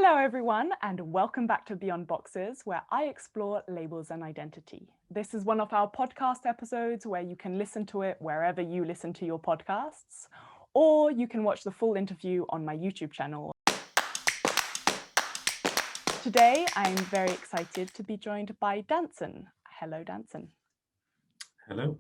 Hello everyone, and welcome back to Beyond Boxes, where I explore labels and identity. This is one of our podcast episodes where you can listen to it wherever you listen to your podcasts, or you can watch the full interview on my YouTube channel. Today, I'm very excited to be joined by Danson. Hello, Danson. Hello.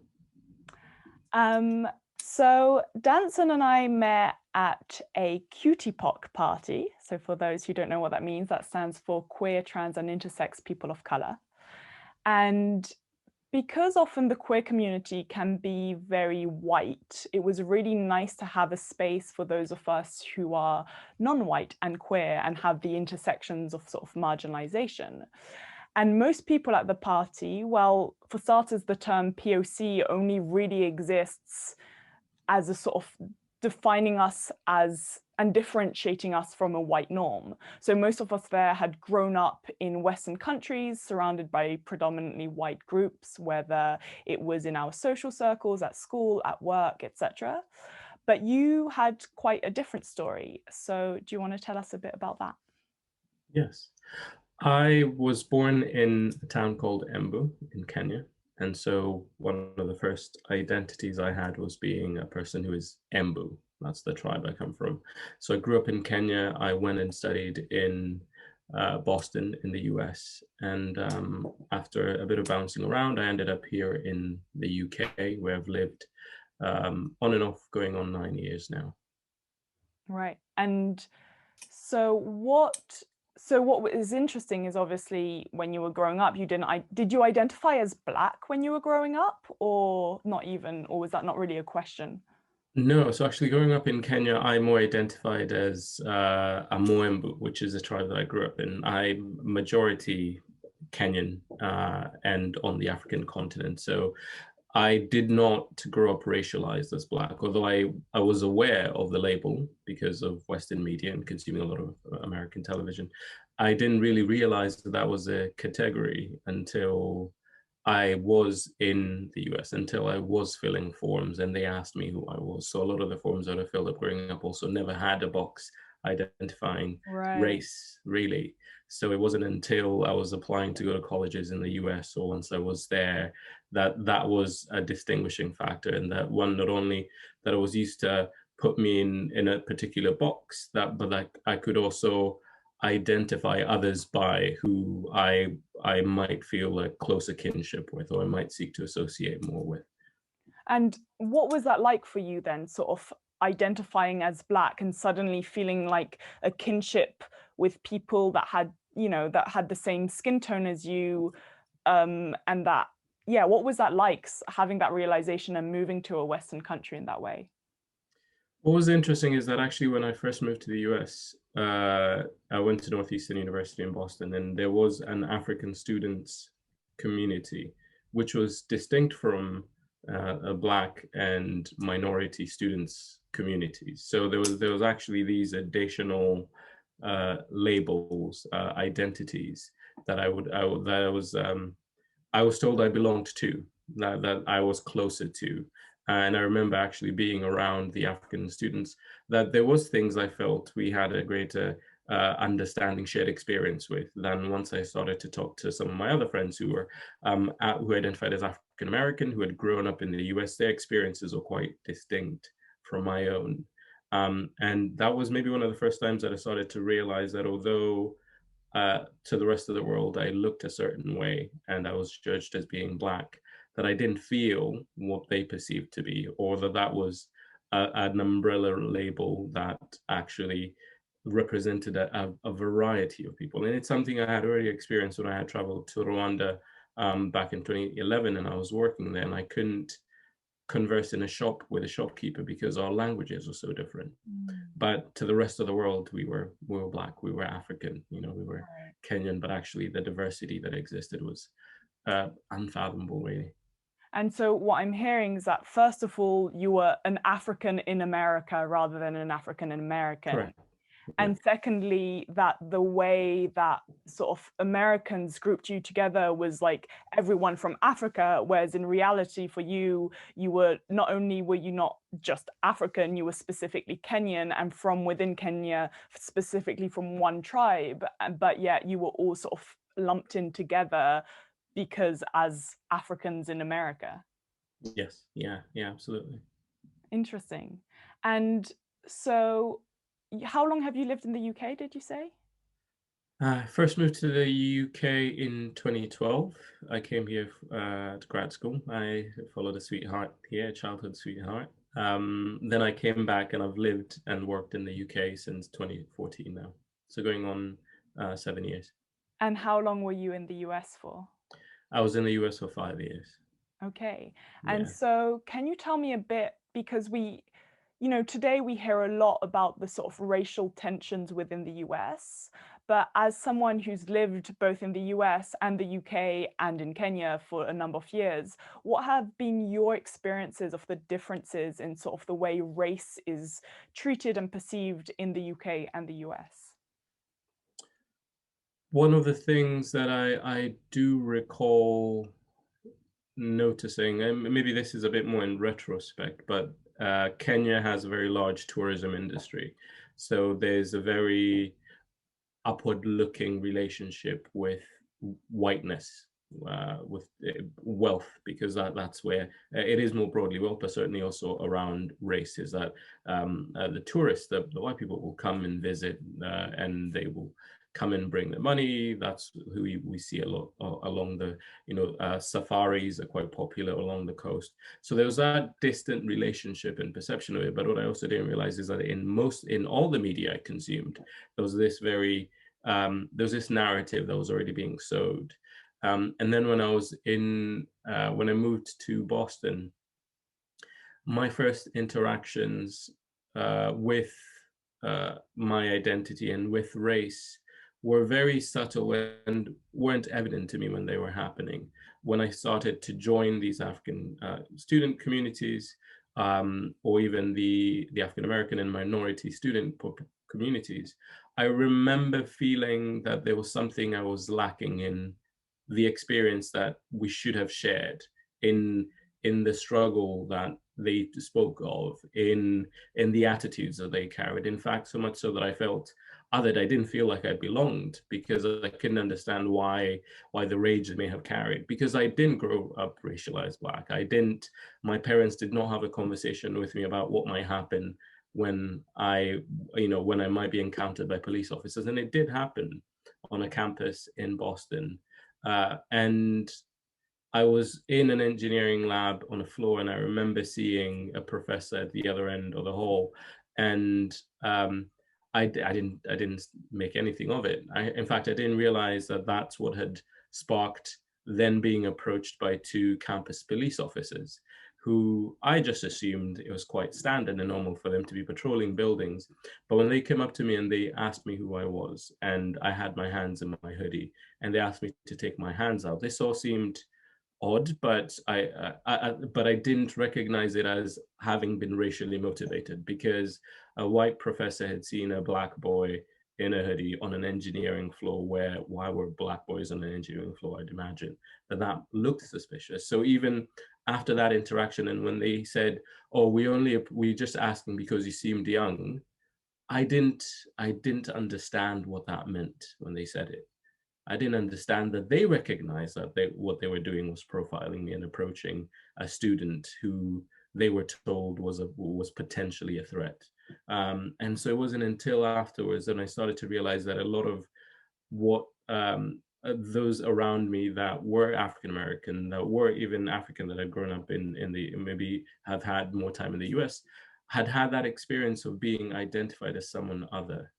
So Danson and I met at a cutie POC party. So for those who don't know what that means, that stands for queer, trans and intersex people of color. And because often the queer community can be very white, it was really nice to have a space for those of us who are non-white and queer and have the intersections of sort of marginalization. And most people at the party, well, for starters, the term POC only really exists as a sort of defining us as and differentiating us from a white norm. So most of us there had grown up in Western countries surrounded by predominantly white groups, whether it was in our social circles, at school, at work, etc. But you had quite a different story. So do you want to tell us a bit about that? Yes. I was born in a town called Embu in Kenya. And so one of the first identities I had was being a person who is Embu. That's the tribe I come from. So I grew up in Kenya. I went and studied in Boston in the US. And after a bit of bouncing around, I ended up here in the UK, where I've lived on and off going on 9 years now. Right. And so what is interesting is obviously when you were growing up, did you identify as Black when you were growing up, or not even, or was that not really a question? No, so actually growing up in Kenya, I more identified as a Moembu, which is a tribe that I grew up in. I'm majority Kenyan and on the African continent. So I did not grow up racialized as Black, although I was aware of the label because of Western media and consuming a lot of American television. I didn't really realize that that was a category until I was in the US, until I was filling forms and they asked me who I was. So a lot of the forms that I filled up growing up also never had a box identifying race, really. So it wasn't until I was applying to go to colleges in the US, or once I was there, that was a distinguishing factor. And that one, not only that I was used to put me in a particular box, but I could also identify others by who I might feel a closer kinship with, or I might seek to associate more with. And what was that like for you then, sort of identifying as Black and suddenly feeling like a kinship with people that had, that had the same skin tone as you, and that, yeah, what was that like, having that realization and moving to a Western country in that way? What was interesting is that actually when I first moved to the US, I went to Northeastern University in Boston, and there was an African students community, which was distinct from a Black and minority students communities. So there was actually these additional labels, identities that I was told I belonged to, that I was closer to. And I remember actually being around the African students, that there was things I felt we had a greater understanding, shared experience with, than once I started to talk to some of my other friends who were who identified as African American, who had grown up in the US. Their experiences were quite distinct from my own. And that was maybe one of the first times that I started to realize that although to the rest of the world I looked a certain way and I was judged as being Black, that I didn't feel what they perceived to be, or that was an umbrella label that actually represented a variety of people. And it's something I had already experienced when I had traveled to Rwanda back in 2011, and I was working there, and I couldn't converse in a shop with a shopkeeper because our languages were so different. But to the rest of the world, we were Black, we were African, we were Kenyan, but actually the diversity that existed was unfathomable, really. And so what I'm hearing is that, first of all, you were an African in America rather than an African American. Correct. And secondly, that the way that sort of Americans grouped you together was like everyone from Africa, whereas in reality for you, you were not only were you not just African, you were specifically Kenyan, and from within Kenya, specifically from one tribe, but yet you were all sort of lumped in together because as Africans in America. Yes, yeah, absolutely. Interesting. And so how long have you lived in the UK, did you say? I first moved to the UK in 2012. I came here to grad school. I followed a sweetheart here, a childhood sweetheart. Then I came back and I've lived and worked in the UK since 2014 now. So going on 7 years. And how long were you in the US for? I was in the US for 5 years. Okay. And Yeah. so can you tell me a bit, because today we hear a lot about the sort of racial tensions within the US, but as someone who's lived both in the US and the UK and in Kenya for a number of years, what have been your experiences of the differences in sort of the way race is treated and perceived in the UK and the US? One of the things that I do recall noticing, and maybe this is a bit more in retrospect, but Kenya has a very large tourism industry. So there's a very upward looking relationship with whiteness, with wealth, because that's where it is more broadly wealth, but certainly also around race, is that the tourists, the white people will come and visit, and they will come and bring their money. That's who we see a lot along the, safaris are quite popular along the coast. So there was that distant relationship and perception of it. But what I also didn't realize is that in all the media I consumed, there was this narrative that was already being sowed. And then when I moved to Boston, my first interactions with my identity and with race were very subtle and weren't evident to me when they were happening. When I started to join these African student communities, or even the African American and minority student communities, I remember feeling that there was something I was lacking in the experience that we should have shared, in the struggle that they spoke of, in the attitudes that they carried. In fact, so much so that I felt othered. I didn't feel like I belonged, because I couldn't understand why the rage they may have carried, because I didn't grow up racialized Black. My parents did not have a conversation with me about what might happen when I might be encountered by police officers. And it did happen on a campus in Boston. And I was in an engineering lab on a floor, and I remember seeing a professor at the other end of the hall, and I didn't make anything of it. In fact, I didn't realize that that's what had sparked then being approached by two campus police officers, who I just assumed it was quite standard and normal for them to be patrolling buildings. But when they came up to me and they asked me who I was, and I had my hands in my hoodie, and they asked me to take my hands out, this all seemed odd, but I didn't recognize it as having been racially motivated, because a white professor had seen a Black boy in a hoodie on an engineering floor, where why were Black boys on an engineering floor? I'd imagine that looked suspicious. So even after that interaction, and when they said, "Oh, we just asking because you seemed young," I didn't understand what that meant when they said it. I didn't understand that they recognized that what they were doing was profiling me and approaching a student who they were told was potentially a threat. And so it wasn't until afterwards that I started to realize that a lot of what those around me that were African American, that were even African, that had grown up in the, maybe have had more time in the US, had that experience of being identified as someone other,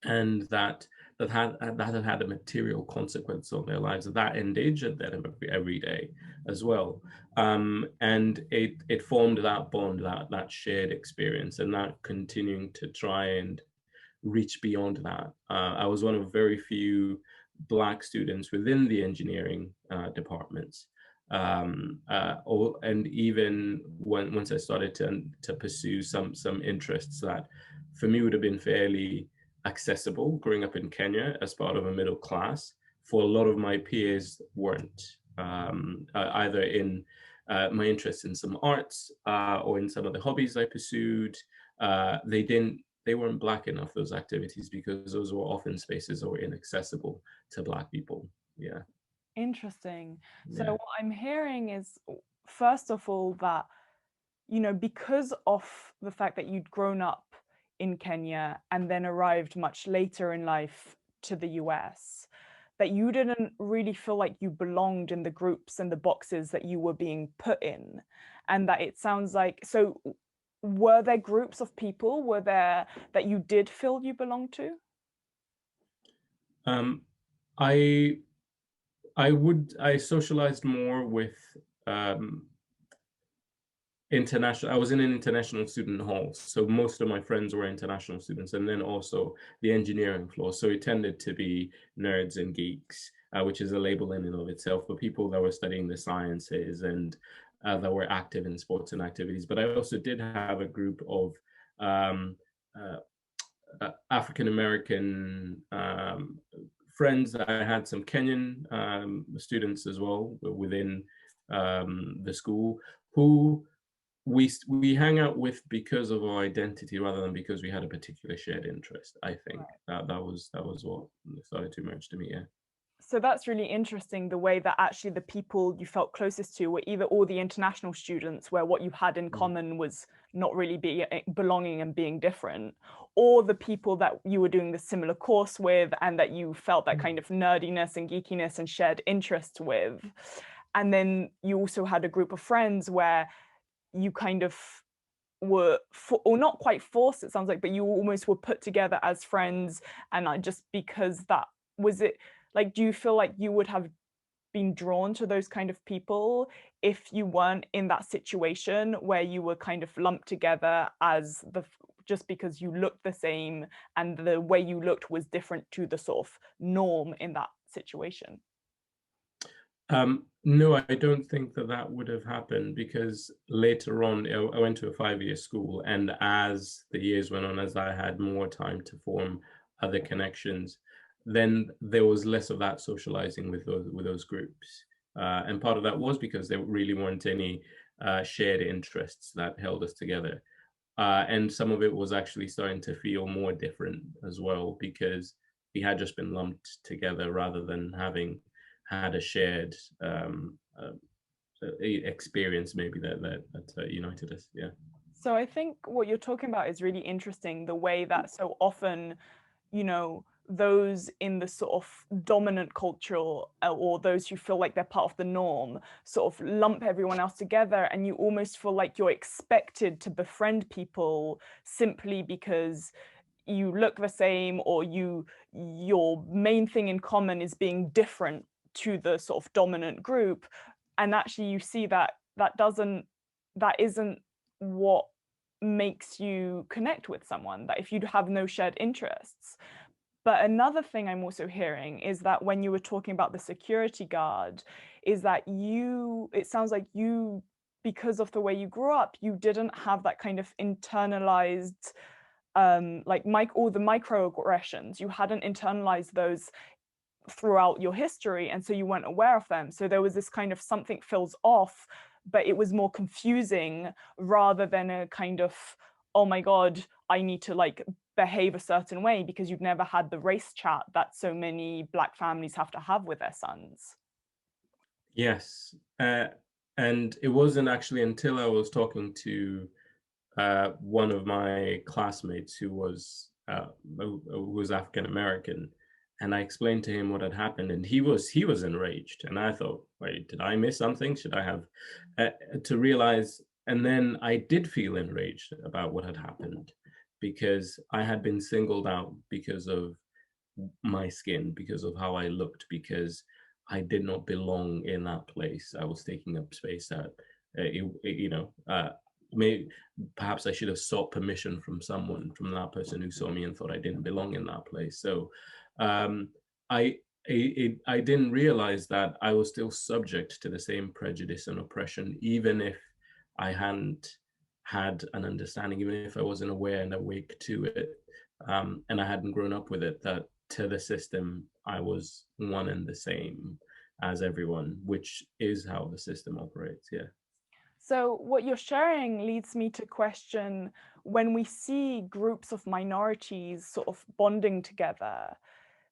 and that had a material consequence on their lives, that endangered them every day as well. And it formed that bond, that shared experience, and that continuing to try and reach beyond that. I was one of very few Black students within the engineering departments. And even once I started to pursue some interests that for me would have been fairly accessible growing up in Kenya as part of a middle class. For a lot of my peers weren't, either in my interest in some arts or in some of the hobbies I pursued. They weren't Black enough, those activities, because those were often spaces that were inaccessible to Black people. Yeah. Interesting. So Yeah. what I'm hearing is, first of all, that, you know, because of the fact that you'd grown up in Kenya and then arrived much later in life to the US, that you didn't really feel like you belonged in the groups and the boxes that you were being put in. And that it sounds like, so were there groups of people, were there, that you did feel you belonged to? Um, I I socialized more with um, international. I was in an international student hall, so most of my friends were international students, and then also the engineering floor. So it tended to be nerds and geeks, which is a label in and of itself, but people that were studying the sciences and that were active in sports and activities. But I also did have a group of um, uh, African American friends. I had some Kenyan students as well within the school who we hang out with because of our identity rather than because we had a particular shared interest. I think that was what started to emerge to me. Yeah. So that's really interesting, the way that actually the people you felt closest to were either all the international students, where what you had in common was not really belonging and being different, or the people that you were doing the similar course with and that you felt that kind of nerdiness and geekiness and shared interests with. And then you also had a group of friends where you kind of were, or not quite forced, it sounds like, but you almost were put together as friends. And just because that was it, like, do you feel like you would have been drawn to those kind of people if you weren't in that situation where you were kind of lumped together as just because you looked the same and the way you looked was different to the sort of norm in that situation? No, I don't think that that would have happened, because later on, I went to a 5-year school, and as the years went on, as I had more time to form other connections, then there was less of that socializing with those groups. And part of that was because there really weren't any shared interests that held us together. And some of it was actually starting to feel more different as well, because we had just been lumped together rather than having had a shared experience, maybe that united us. Yeah. So I think what you're talking about is really interesting, the way that so often, you know, those in the sort of dominant cultural or those who feel like they're part of the norm sort of lump everyone else together, and you almost feel like you're expected to befriend people simply because you look the same, or your main thing in common is being different to the sort of dominant group. And actually you see that that isn't what makes you connect with someone, that if you have no shared interests. But another thing I'm also hearing is that when you were talking about the security guard, is that it sounds like you, because of the way you grew up, you didn't have that kind of internalized like all the microaggressions. You hadn't internalized those throughout your history, and so you weren't aware of them. So there was this kind of something feels off, but it was more confusing rather than a kind of, oh my God, I need to like behave a certain way, because you've never had the race chat that so many Black families have to have with their sons. Yes. And it wasn't actually until I was talking to one of my classmates who was African American, and I explained to him what had happened, and he was enraged, and I thought, wait, did I miss something? Should I have to realize? And then I did feel enraged about what had happened, because I had been singled out because of my skin, because of how I looked, because I did not belong in that place. I was taking up space that, maybe perhaps I should have sought permission from someone, from that person who saw me and thought I didn't belong in that place. So um, I I didn't realize that I was still subject to the same prejudice and oppression, even if I hadn't had an understanding, even if I wasn't aware and awake to it, and I hadn't grown up with it, that to the system, I was one and the same as everyone, which is how the system operates. Yeah. So what you're sharing leads me to question, when we see groups of minorities sort of bonding together,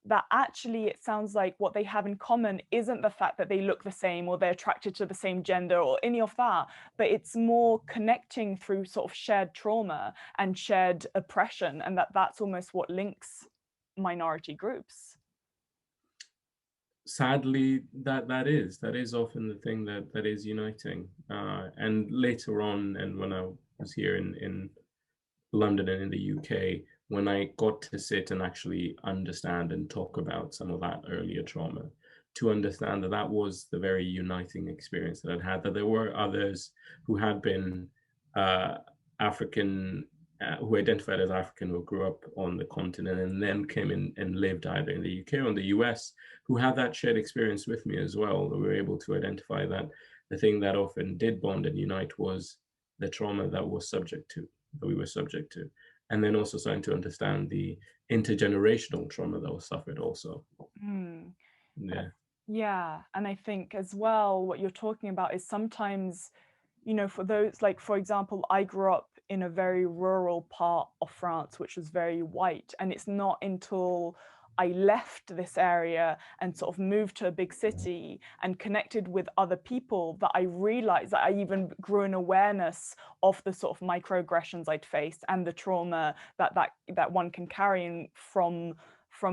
that actually it sounds like what they have in common isn't the fact that they look the same or they're attracted to the same gender or any of that, but it's more connecting through sort of shared trauma and shared oppression, and that's almost what links minority groups. Sadly, that is often the thing that is uniting. And later on, and when I was here in London and in the UK, when I got to sit and actually understand and talk about some of that earlier trauma, to understand that that was the very uniting experience that I'd had, that there were others who had been African, who identified as African, who grew up on the continent and then came in and lived either in the UK or in the US, who had that shared experience with me as well. We were able to identify that the thing that often did bond and unite was the trauma that we were subject to, and then also starting to understand the intergenerational trauma that was suffered also. Yeah. Yeah, and I think as well, what you're talking about is sometimes, you know, for those, like, for example, I grew up in a very rural part of France, which was very white. And it's not until I left this area and sort of moved to a big city and connected with other people that I realized that I even grew an awareness of the sort of microaggressions I'd faced and the trauma that one can carry from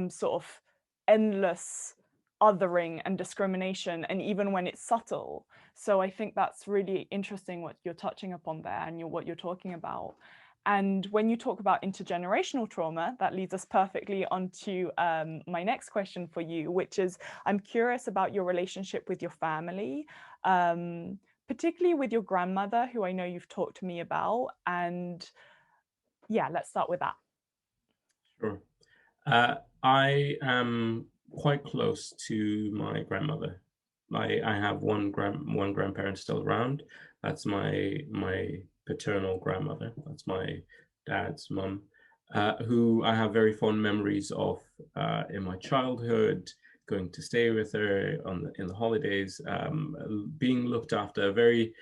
sort of endless othering and discrimination, and even when it's subtle. So I think that's really interesting what you're touching upon there and what you're talking about. And when you talk about intergenerational trauma, that leads us perfectly onto my next question for you, which is, I'm curious about your relationship with your family, particularly with your grandmother, who I know you've talked to me about. And yeah, let's start with that. Sure. I am quite close to my grandmother. I have one grandparent still around. That's my paternal grandmother. That's my dad's mum, who I have very fond memories of in my childhood, going to stay with her in the holidays, being looked after, very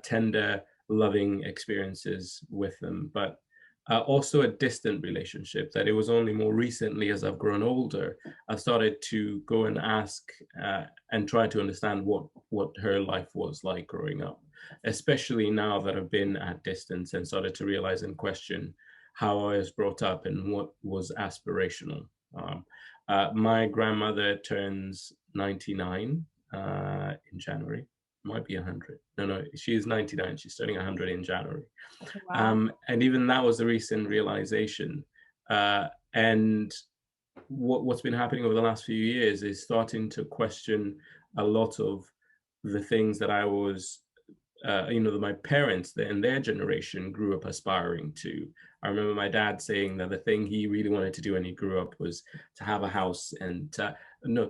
tender, loving experiences with them. But also a distant relationship, that it was only more recently, as I've grown older, I started to go and ask and try to understand what her life was like growing up, especially now that I've been at distance and started to realize and question how I was brought up and what was aspirational. My grandmother turns 99 in January. Might be 100. No, she is 99. She's turning 100 in January. Wow. And even that was a recent realization. And what's been happening over the last few years is starting to question a lot of the things that I was, that my parents in their generation grew up aspiring to. I remember my dad saying that the thing he really wanted to do when he grew up was to have a house and to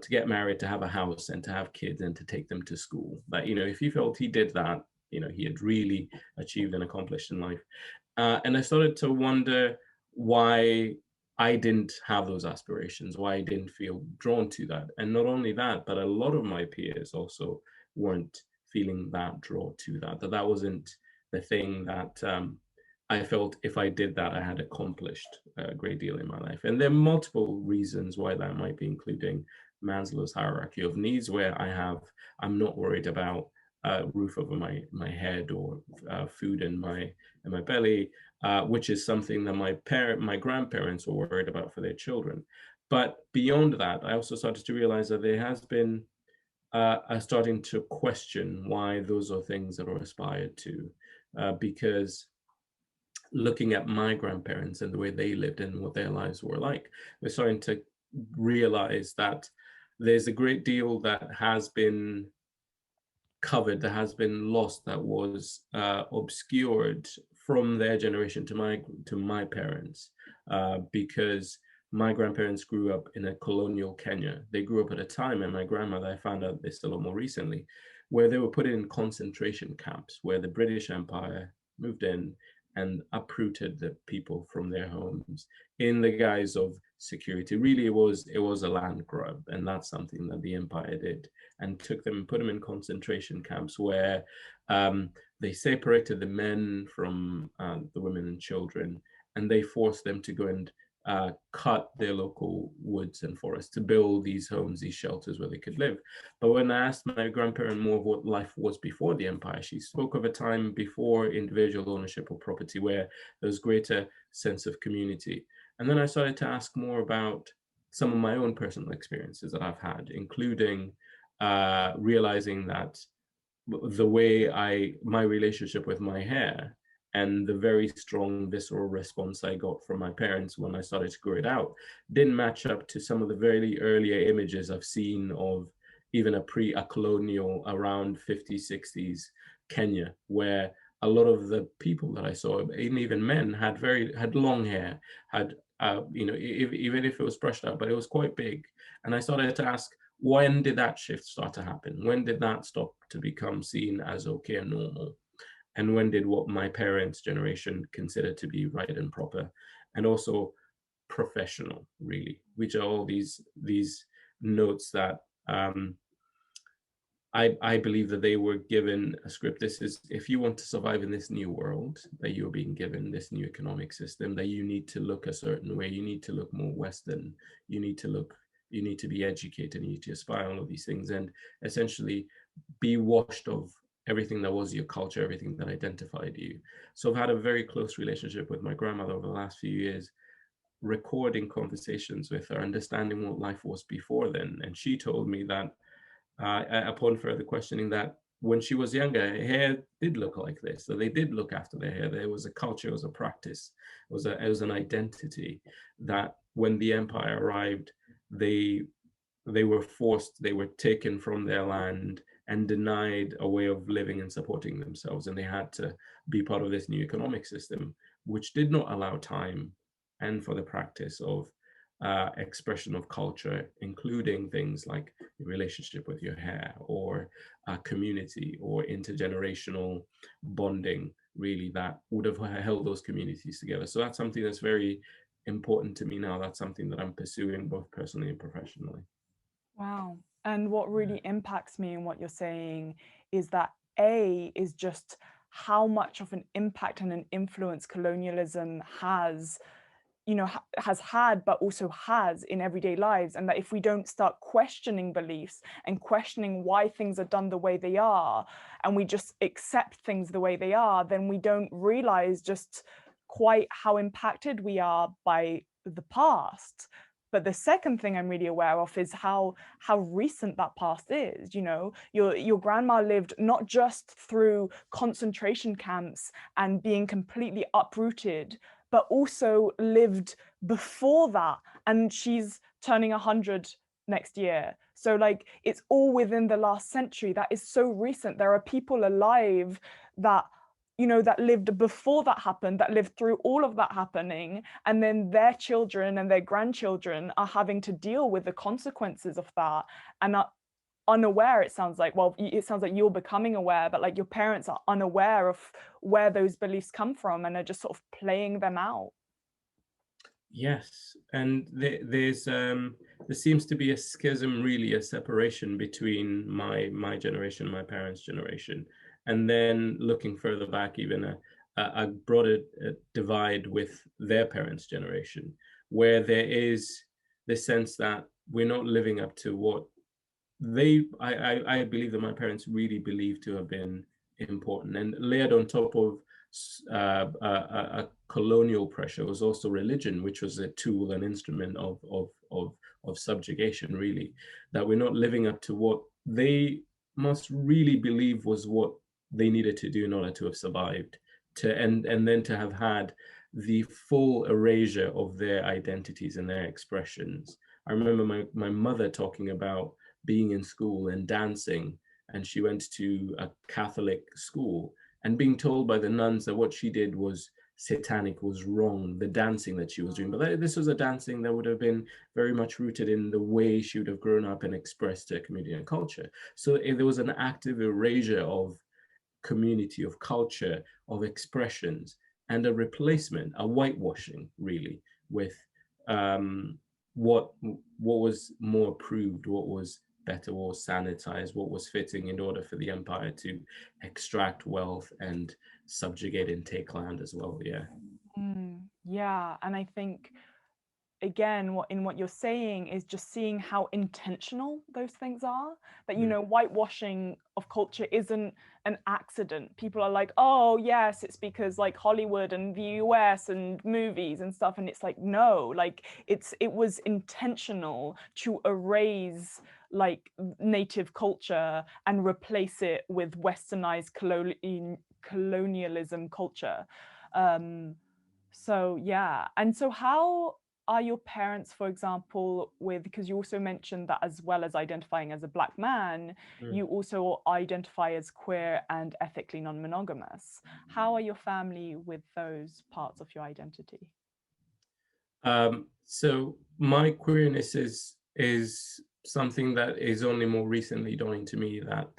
get married, to have a house and to have kids and to take them to school. That, if he felt he did that, he had really achieved and accomplished in life. And I started to wonder why I didn't have those aspirations, why I didn't feel drawn to that. And not only that, but a lot of my peers also weren't feeling that draw to that wasn't the thing that I felt if I did that, I had accomplished a great deal in my life. And there are multiple reasons why that might be, including Maslow's hierarchy of needs, where I'm not worried about roof over my head or food in my belly, which is something that my grandparents were worried about for their children. But beyond that, I also started to realize that there has been starting to question why those are things that are aspired to, because looking at my grandparents and the way they lived and what their lives were like, we're starting to realize that there's a great deal that has been covered, that has been lost, that was obscured from their generation to my parents, because my grandparents grew up in a colonial Kenya. They grew up at a time, and my grandmother, I found out this a lot more recently, where they were put in concentration camps, where the British Empire moved in and uprooted the people from their homes in the guise of security. Really, it was a land grab, and that's something that the empire did, and took them and put them in concentration camps where they separated the men from the women and children, and they forced them to go and cut their local woods and forests to build these homes, these shelters where they could live. But when I asked my grandparent more of what life was before the empire, she spoke of a time before individual ownership of property where there was greater sense of community. And then I started to ask more about some of my own personal experiences that I've had, including realizing that the way my relationship with my hair and the very strong visceral response I got from my parents when I started to grow it out didn't match up to some of the very earlier images I've seen of even a colonial around 50s, 60s Kenya, where a lot of the people that I saw, and even men, had long hair, had even if it was brushed out, but it was quite big. And I started to ask, when did that shift start to happen? When did that stop to become seen as okay and normal? And when did what my parents' generation consider to be right and proper, and also professional, really, which are all these notes that I believe that they were given a script. This is, if you want to survive in this new world that you're being given, this new economic system, that you need to look a certain way, you need to look more Western, you need to be educated, you need to aspire all of these things, and essentially be washed of everything that was your culture, everything that identified you. So I've had a very close relationship with my grandmother over the last few years, recording conversations with her, understanding what life was before then. And she told me that upon further questioning, that when she was younger, her hair did look like this. So they did look after their hair. There was a culture, it was a practice, it was an identity that when the empire arrived, they were forced, they were taken from their land and denied a way of living and supporting themselves. And they had to be part of this new economic system, which did not allow time and for the practice of expression of culture, including things like your relationship with your hair, or community, or intergenerational bonding, really, that would have held those communities together. So that's something that's very important to me now. That's something that I'm pursuing both personally and professionally. Wow. And what really impacts me in what you're saying is that A is just how much of an impact and an influence colonialism has, has had, but also has in everyday lives. And that if we don't start questioning beliefs and questioning why things are done the way they are, and we just accept things the way they are, then we don't realize just quite how impacted we are by the past. But the second thing I'm really aware of is how recent that past is. Your grandma lived not just through concentration camps and being completely uprooted, but also lived before that, and she's turning 100 next year. So like, it's all within the last century. That is so recent. There are people alive that that lived before that happened, that lived through all of that happening, and then their children and their grandchildren are having to deal with the consequences of that, and are unaware. It sounds like you're becoming aware, but like your parents are unaware of where those beliefs come from and are just sort of playing them out. Yes, and there seems to be a schism, really, a separation between my generation, my parents' generation, and then looking further back, even a broader divide with their parents' generation, where there is the sense that we're not living up to what I believe that my parents really believed to have been important. And layered on top of a colonial pressure was also religion, which was a tool, an instrument of subjugation, really, that we're not living up to what they must really believe was what they needed to do in order to have survived, and then to have had the full erasure of their identities and their expressions. I remember my mother talking about being in school and dancing, and she went to a Catholic school, and being told by the nuns that what she did was satanic, was wrong, the dancing that she was doing. But this was a dancing that would have been very much rooted in the way she would have grown up and expressed her community and culture. So there was an active erasure of community, of culture, of expressions, and a replacement, a whitewashing, really, with what was more approved, what was better, what was sanitized, what was fitting in order for the empire to extract wealth and subjugate and take land as well. Yeah. Yeah, and I think again, what you're saying is just seeing how intentional those things are. That, you know, whitewashing of culture isn't an accident. People are like, oh yes, it's because like Hollywood and the US and movies and stuff, and it's like, no, like it was intentional to erase like native culture and replace it with westernized colonialism culture. So yeah, and so how are your parents, for example, with, because you also mentioned that as well as identifying as a Black man, you also identify as queer and ethically non-monogamous. How are your family with those parts of your identity? So my queerness is something that is only more recently dawning to me, that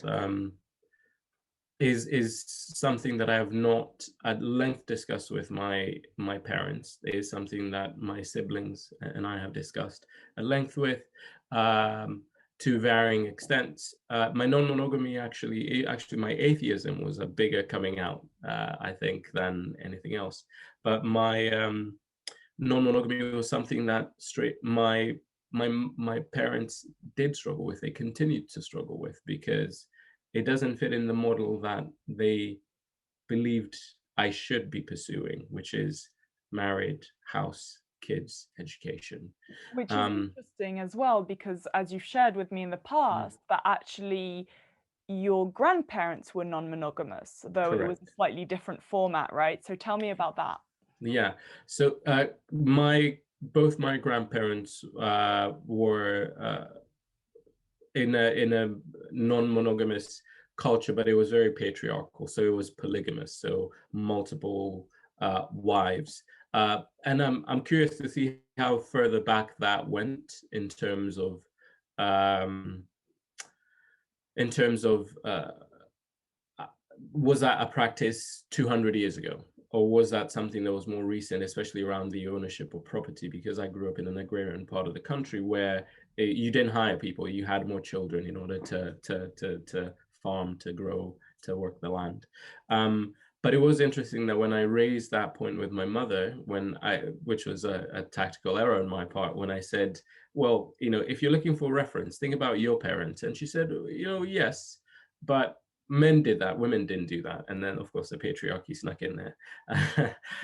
is something that I have not at length discussed with my parents. It is something that my siblings and I have discussed at length with, to varying extents. My non-monogamy, actually my atheism was a bigger coming out, I think, than anything else. But my non-monogamy was something that my parents did struggle with. They continued to struggle with, because it doesn't fit in the model that they believed I should be pursuing, which is married, house, kids, education. Which is interesting as well, because as you've shared with me in the past, that actually your grandparents were non-monogamous, though it was a Correct. slightly different format, right? So tell me about that. Yeah. So both my grandparents were in a non-monogamous culture, but it was very patriarchal. So it was polygamous, so multiple wives. And I'm curious to see how further back that went in terms of um, in terms of was that a practice 200 years ago? Or was that something that was more recent, especially around the ownership of property? Because I grew up in an agrarian part of the country where you didn't hire people, you had more children in order to farm, to grow, to work the land. But it was interesting that when I raised that point with my mother, which was a tactical error on my part, when I said, well, if you're looking for reference, think about your parents. And she said, yes, but men did that, women didn't do that. And then, of course, the patriarchy snuck in there,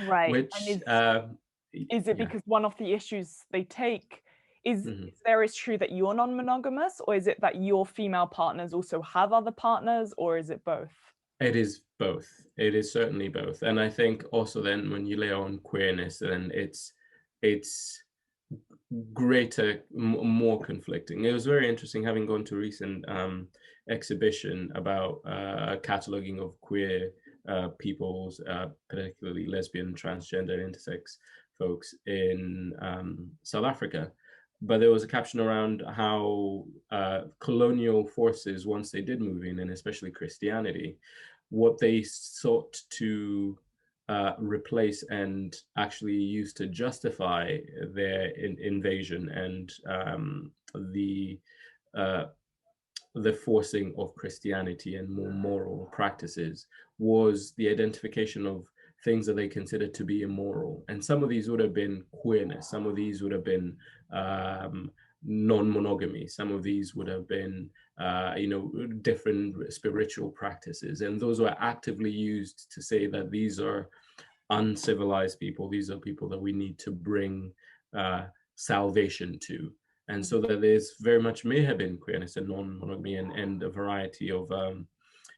Right. which, And is it yeah. because one of the issues they take is, is true that you're non-monogamous, or is it that your female partners also have other partners, or is it both? It is both. It is certainly both. And I think also then when you lay on queerness, then it's greater, more conflicting. It was very interesting, having gone to a recent exhibition about cataloging of queer peoples, particularly lesbian, transgender, and intersex folks in South Africa. But there was a caption around how colonial forces, once they did move in, and especially Christianity, what they sought to replace and actually use to justify their invasion and the forcing of Christianity and more moral practices was the identification of things that they considered to be immoral. And some of these would have been queerness, some of these would have been non-monogamy, some of these would have been different spiritual practices. And those were actively used to say that these are uncivilized people, these are people that we need to bring salvation to. And so that there's very much may have been queerness and non-monogamy and a variety of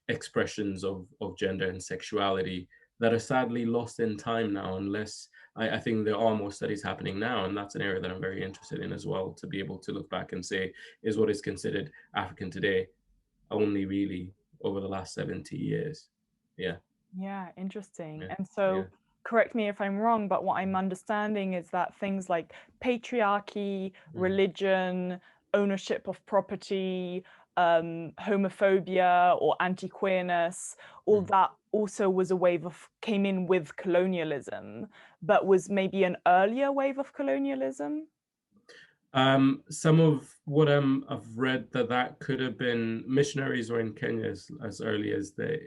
expressions of gender and sexuality that are sadly lost in time now, unless I think there are more studies happening now. And that's an area that I'm very interested in as well, to be able to look back and say, is what is considered African today only really over the last 70 years? Yeah. Yeah, interesting. Yeah. And so, Yeah. correct me if I'm wrong, but what I'm understanding is that things like patriarchy, religion, ownership of property, homophobia or anti-queerness, all that also was a wave of, came in with colonialism, but was maybe an earlier wave of colonialism? Some of what I've read that could have been missionaries were in Kenya as early as the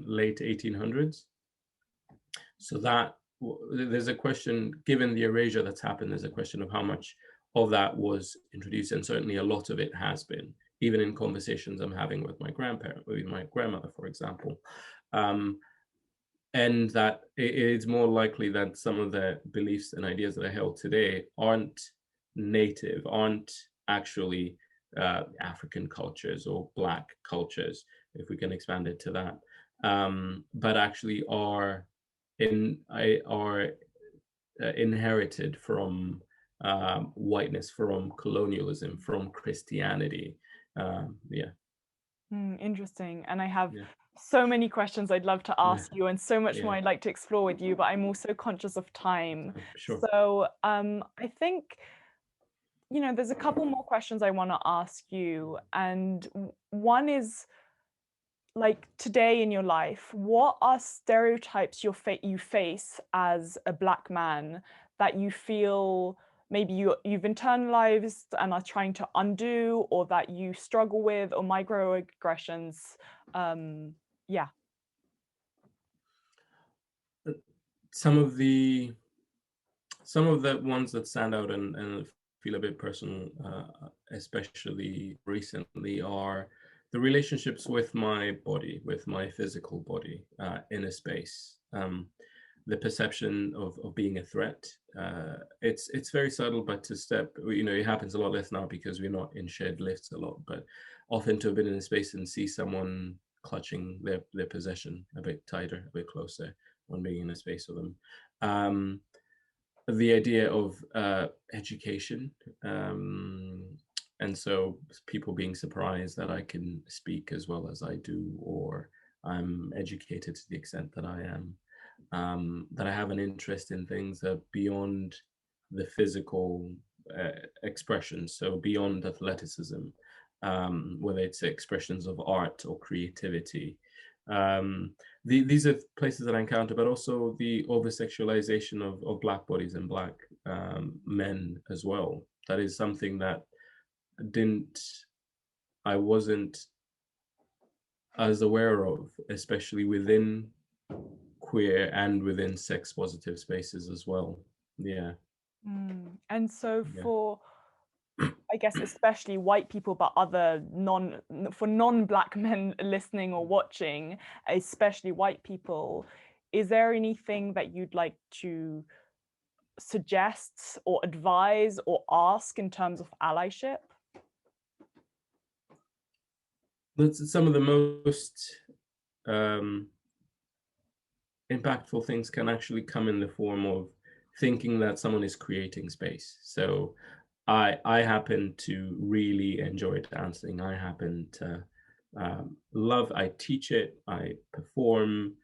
late 1800s. So that there's a question, given the erasure that's happened, there's a question of how much of that was introduced, and certainly a lot of it has been, even in conversations I'm having with my grandmother, for example. And that it's more likely that some of the beliefs and ideas that are held today aren't native, aren't actually African cultures or Black cultures, if we can expand it to that, but actually are inherited from whiteness, from colonialism, from Christianity. Yeah. Interesting. And I have Yeah. so many questions I'd love to ask you, and so much Yeah. more I'd like to explore with you, but I'm also conscious of time. Sure. So I think, you know, there's a couple more questions I want to ask you. And one is, like, today in your life, what are stereotypes you face as a Black man that you feel maybe you've internalized and are trying to undo, or that you struggle with, or microaggressions? Yeah. Some of the ones that stand out and feel a bit personal, especially recently, are the relationships with my body, with my physical body in a space. The perception of being a threat. It's very subtle, but to step, you know, it happens a lot less now because we're not in shared lifts a lot, but often to have been in a space and see someone clutching their possession a bit tighter, a bit closer when being in a space with them. The idea of education, and so people being surprised that I can speak as well as I do, or I'm educated to the extent that I am, that I have an interest in things that beyond the physical expression, so beyond athleticism, whether it's expressions of art or creativity. These are places that I encounter, but also the over-sexualization of Black bodies and Black men as well. That is something that I wasn't as aware of, especially within queer and within sex positive spaces as well. Yeah. And so Yeah. for, I guess, especially white people, but other non-Black men listening or watching, especially white people, is there anything that you'd like to suggest or advise or ask in terms of allyship? That's some of the most impactful things can actually come in the form of thinking that someone is creating space. So I happen to really enjoy dancing. I happen to I teach it, I perform.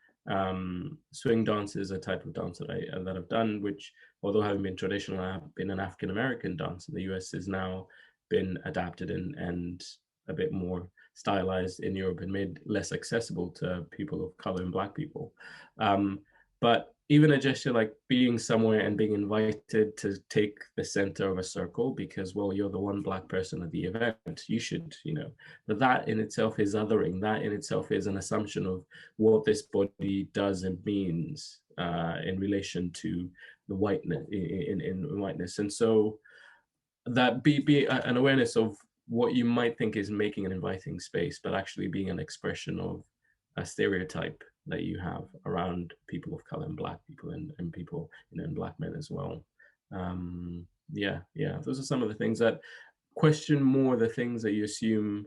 Swing dance is a type of dance that I've done, which, although having been traditional, I have been an African American dance in the US, has now been adapted and a bit more stylized in Europe and made less accessible to people of color and Black people. But even a gesture like being somewhere and being invited to take the center of a circle because, well, you're the one Black person at the event, you should, you know, but that in itself is othering. That in itself is an assumption of what this body does and means in relation to the whiteness, in whiteness. And so that be an awareness of what you might think is making an inviting space, but actually being an expression of a stereotype that you have around people of color and Black people and people, you know, and Black men as well. Yeah, those are some of the things that question more the things that you assume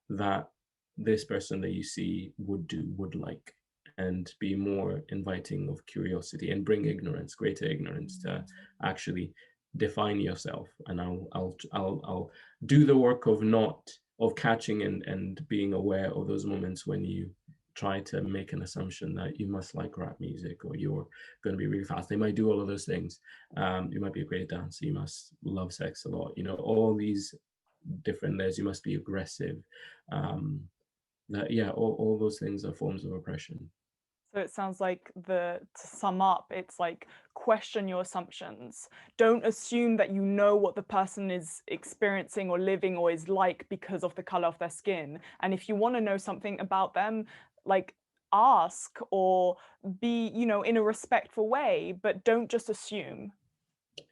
that this person that you see would like, and be more inviting of curiosity and bring ignorance, greater ignorance, to actually define yourself. And I'll do the work of catching and being aware of those moments when you try to make an assumption that you must like rap music or you're going to be really fast. They might do all of those things. You might be a great dancer. You must love sex a lot. You know, all these different layers. You must be aggressive. Yeah, all those things are forms of oppression. So it sounds like to sum up, it's like question your assumptions. Don't assume that you know what the person is experiencing or living or is like because of the color of their skin. And if you want to know something about them, like ask or be, in a respectful way, but don't just assume.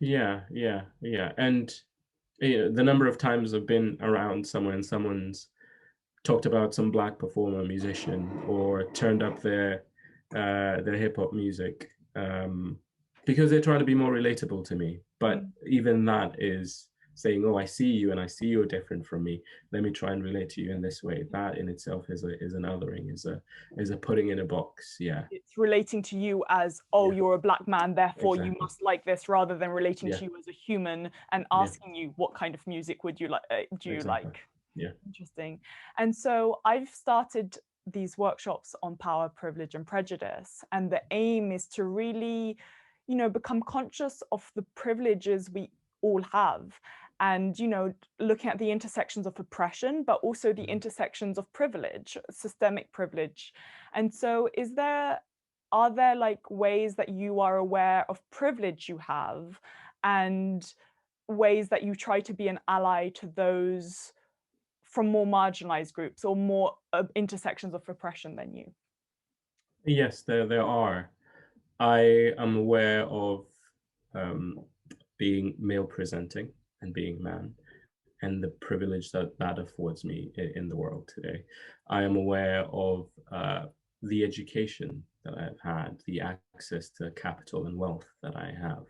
Yeah. And the number of times I've been around somewhere and someone's talked about some Black performer, musician, or turned up their hip hop music, because they're trying to be more relatable to me. But even that is saying, "Oh, I see you, and I see you're different from me. Let me try and relate to you in this way." That in itself is an othering, is a putting in a box. Yeah. It's relating to you as, oh, Yeah. you're a Black man, therefore you Exactly. must like this, rather than relating Yeah. to you as a human and Yeah. asking you what kind of music would you like, do you Exactly. like? Yeah. Interesting. And so I've started these workshops on power, privilege, and prejudice. And the aim is to really, become conscious of the privileges we all have. And, looking at the intersections of oppression, but also the intersections of privilege, systemic privilege. And so are there like ways that you are aware of privilege you have and ways that you try to be an ally to those from more marginalized groups or more intersections of oppression than you? Yes, there are. I am aware of being male presenting and being man, and the privilege that affords me in the world today. I am aware of the education that I've had, the access to capital and wealth that I have,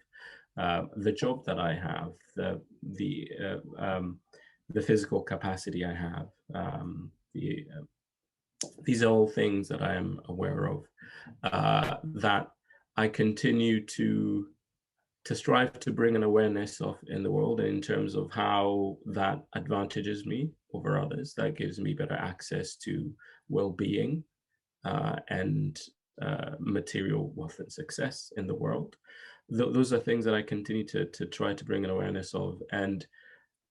the job that I have, the physical capacity I have. These are all things that I am aware of, that I continue to strive to bring an awareness of in the world in terms of how that advantages me over others, that gives me better access to well-being, and material wealth and success in the world. Those are things that I continue to try to bring an awareness of, and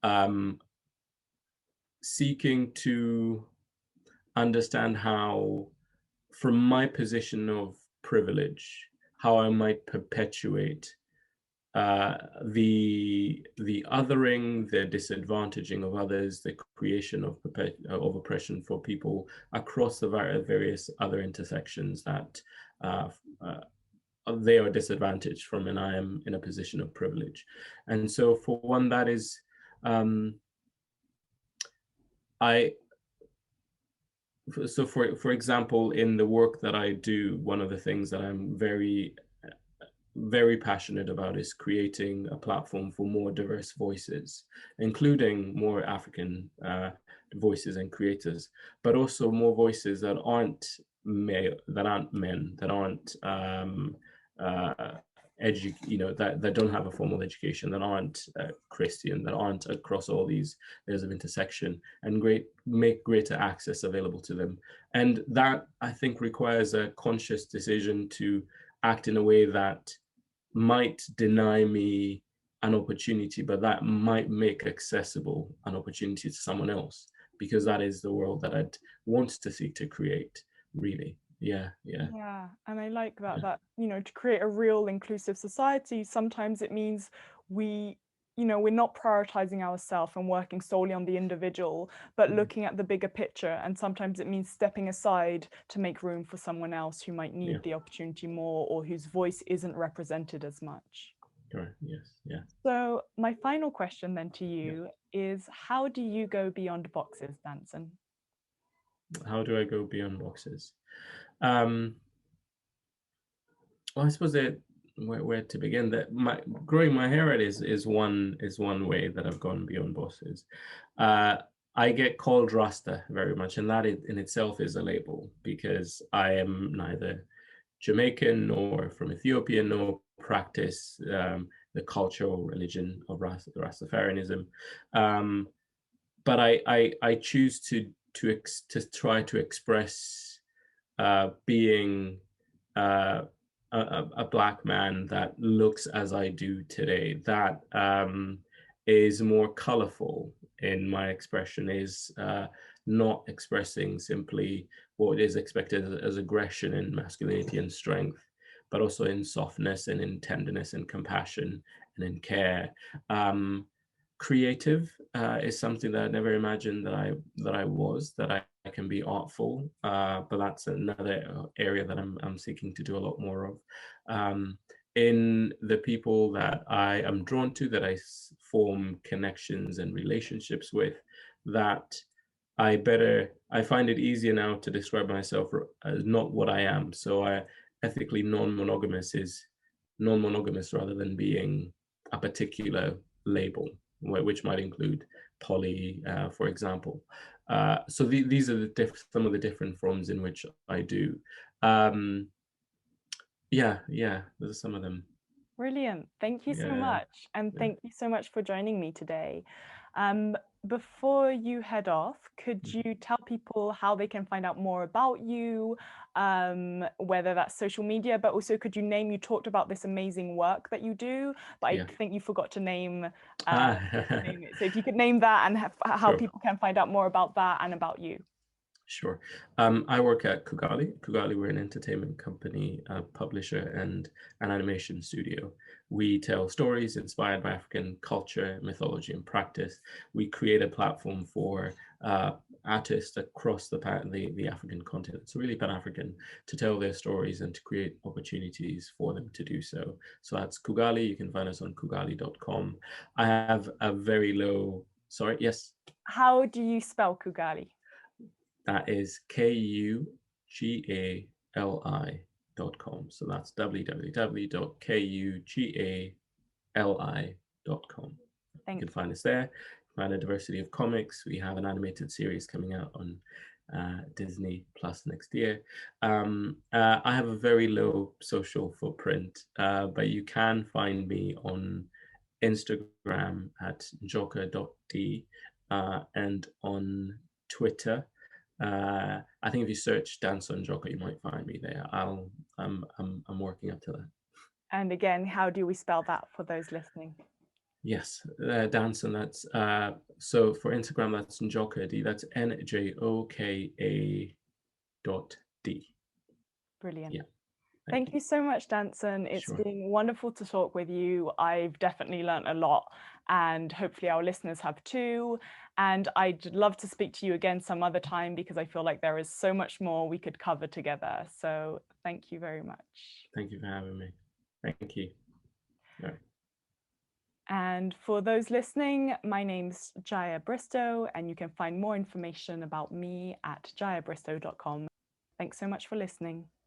um, seeking to understand how, from my position of privilege, how I might perpetuate the othering, the disadvantaging of others, the creation of oppression for people across the various other intersections that uh, uh, they are disadvantaged from, and I am in a position of privilege. And so, for one, that is, I. So, for example, in the work that I do, one of the things that I'm very passionate about is creating a platform for more diverse voices, including more African voices and creators, but also more voices that aren't male, that aren't men, that aren't that don't have a formal education, that aren't Christian, that aren't across all these layers of intersection, and make greater access available to them. And that, I think, requires a conscious decision to act in a way that might deny me an opportunity, but that might make accessible an opportunity to someone else, because that is the world that I'd want to seek to create, really. Yeah. Yeah, and I like that to create a real inclusive society, sometimes it means we're not prioritizing ourselves and working solely on the individual, but looking at the bigger picture. And sometimes it means stepping aside to make room for someone else who might need the opportunity more, or whose voice isn't represented as much. Correct. Yes. Yeah. So my final question then to you is, how do you go beyond boxes, Danson? How do I go beyond boxes? Well, I suppose that where to begin. That growing my hair out is one way that I've gone beyond boxes. I get called Rasta very much, and that in itself is a label, because I am neither Jamaican nor from Ethiopia, nor practice the cultural religion of Rastafarianism. But I choose to try to express being a Black man that looks as I do today, that is more colorful, in my expression is not expressing simply what is expected as aggression in masculinity and strength, but also in softness and in tenderness and compassion and in care. Creative is something that I never imagined that I was, that I can be artful, but that's another area that I'm seeking to do a lot more of. In the people that I am drawn to, that I form connections and relationships with, that I find it easier now to describe myself as not what I am. So ethically non-monogamous is non-monogamous rather than being a particular label, which might include poly, for example. So these are some of the different forms in which I do. Yeah, those are some of them. Brilliant. Thank you so Yeah, much. And thank you so much for joining me today. Before you head off, could you tell people how they can find out more about you, whether that's social media, but also could you name, you talked about this amazing work that you do, but I think you forgot to name it. So if you could name that and how people can find out more about that and about you. Sure. I work at Kugali. Kugali, we're an entertainment company, a publisher, and an animation studio. We tell stories inspired by African culture, mythology, and practice. We create a platform for artists across the African continent, so really Pan-African, to tell their stories and to create opportunities for them to do so. So that's Kugali. You can find us on kugali.com. I have a very low, sorry, yes? How do you spell Kugali? That is kugali.com. So that's www.kugali.com. You can find us there. Find a diversity of comics. We have an animated series coming out on Disney Plus next year. I have a very low social footprint, but you can find me on Instagram at njoka.d and on Twitter. I think if you search Danson Njoka, you might find me there. I'm working up to that. And again, how do we spell that for those listening? Yes, Danson. That's so for Instagram. That's Njoka D. That's NJOKA.D. Brilliant. Yeah. Thank you so much, Danson. It's been wonderful to talk with you. I've definitely learned a lot, and hopefully our listeners have too. And I'd love to speak to you again some other time because I feel like there is so much more we could cover together. So thank you very much. Thank you for having me. Thank you. All right. And for those listening, my name's Jaï Bristow, and you can find more information about me at jaibristow.com. Thanks so much for listening.